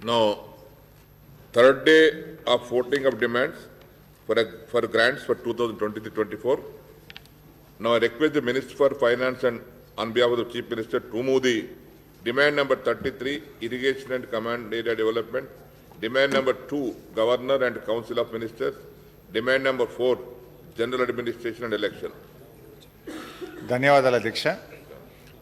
Now, third day of voting of demands for grants for 2023-24. Now, I request the Minister for Finance and on behalf of the Chief Minister to move the demand number 33, Irrigation and Command Area Development, demand number 2, Governor and Council of Ministers, demand number 4, General Administration and Election. Dhanyavadalu Adhyaksha.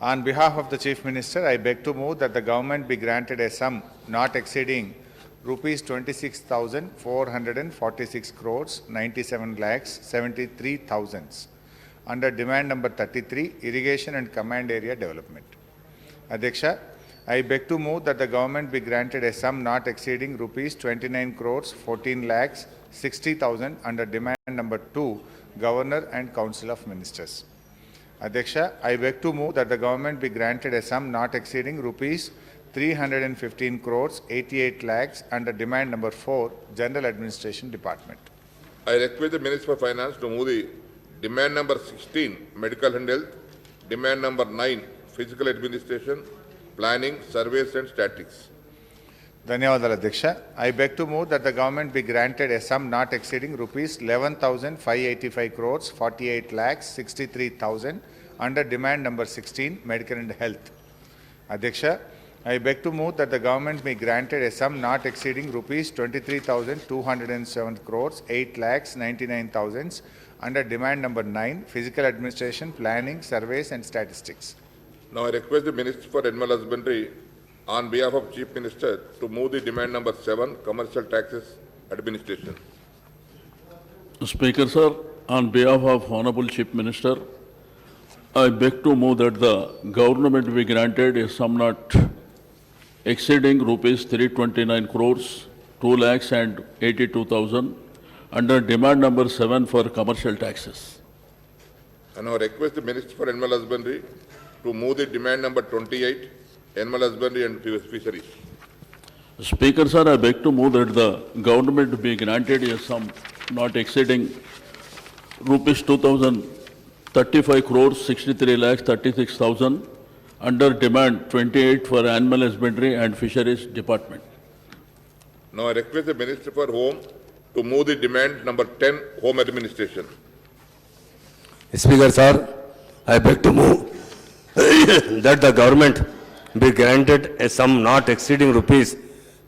On behalf of the Chief Minister, I beg to move that the government be granted a sum not exceeding rupees 26,446 crores 97 lakhs 73 thousands under demand number 33, Irrigation and Command Area Development. Adhyaksha, I beg to move that the government be granted a sum not exceeding rupees 29 crores 14 lakhs 60,000 under demand number 2, Governor and Council of Ministers. Adhyaksha, I beg to move that the government be granted a sum not exceeding rupees 315 crores 88 lakhs under demand number 4, General Administration Department. I request the Minister for Finance to move the demand number 16, Medical and Health, demand number 9, Physical Administration, Planning, Surveys and Statistics. Dhanyavadalu Adhyaksha. I beg to move that the government be granted a sum not exceeding rupees 11,585 crores 48 lakhs 63,000 under demand number 16, Medical and Health. Adhyaksha, I beg to move that the government be granted a sum not exceeding rupees 23,207 crores 8 lakhs 99,000 under demand number 9, Physical Administration, Planning, Surveys and Statistics. Now I request the Minister for Animal Husbandry on behalf of Chief Minister to move the demand number 7, Commercial Taxes Administration. Speaker sir, on behalf of Honorable Chief Minister, I beg to move that the government be granted a sum not exceeding rupees 329 crores 2 lakhs and 82,000 under demand number 7 for commercial taxes. And now request the Minister for Animal Husbandry to move the demand number 28, Animal Husbandry and Fisheries. Speaker sir, I beg to move that the government be granted a sum not exceeding rupees 2,035 crores 63 lakhs 36,000 under demand 28 for Animal Husbandry and Fisheries Department. Now I request the Minister for Home to move the demand number 10, Home Administration. Speaker sir, I beg to move that the government be granted a sum not exceeding rupees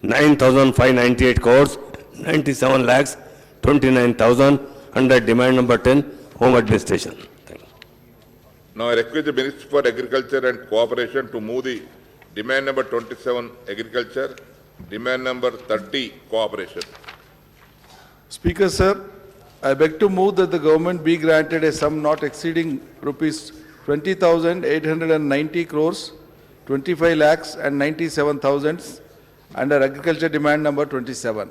9,598 crores 97 lakhs 29,000 under demand number 10, Home Administration. Thank you. Now I request the Minister for Agriculture and Cooperation to move the demand number 27, Agriculture, demand number 30, Cooperation. Speaker sir, I beg to move that the government be granted a sum not exceeding rupees 20,890 crores 25 lakhs and 97,000 under agriculture demand number 27.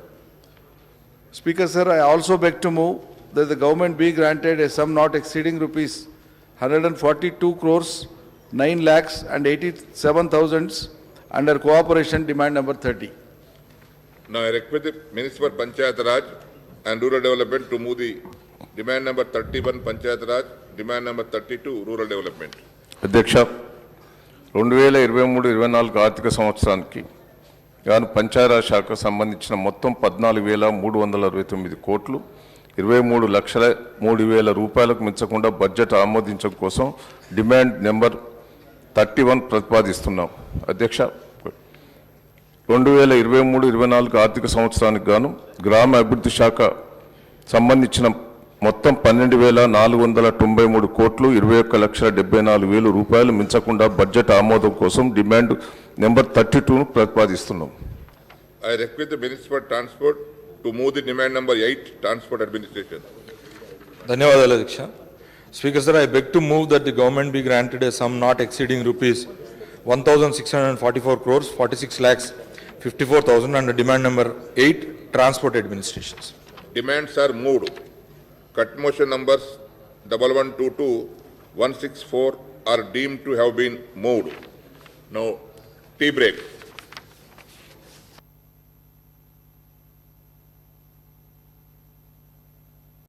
Speaker sir, I also beg to move that the government be granted a sum not exceeding rupees 142 crores 9 lakhs and 87,000 under cooperation demand number 30. Now I request the Minister for Panchayat Raj and Rural Development to move the demand number 31, Panchayat Raj, demand number 32, Rural Development. Adhyaksha, 2023-24 ఆర్థిక సంవత్సరానికి గాను పంచాయతీరాజ్ శాఖకు సంబంధించిన మొత్తం 14,369 కోట్లు 23,03,000 రూపాయలకు మించకుండా budget ఆమోదించడం కోసం డిమాండ్ నెంబర్ 31 ప్రతిపాదిస్తున్నాం. అధ్యక్ష, 2023-24 ఆర్థిక సంవత్సరానికి గాను గ్రామ అభివృద్ధి శాఖ సంబంధించిన మొత్తం 12,493 కోట్లు 21,74,000 రూపాయలు మించకుండా బడ్జెట్ ఆమోదం కోసం demand number 32 ప్రతిపాదిస్తున్నాం. I request the Minister for Transport to move the demand number 8, Transport Administration. Dhanyavadalu Adhyaksha. Speaker sir, I beg to move that the government be granted a sum not exceeding rupees 1,644 crores 46 lakhs 54,000 under demand number 8, Transport Administrations. Demands are moved. Cut motion numbers 1122, 164 are deemed to have been moved. Now, tea break.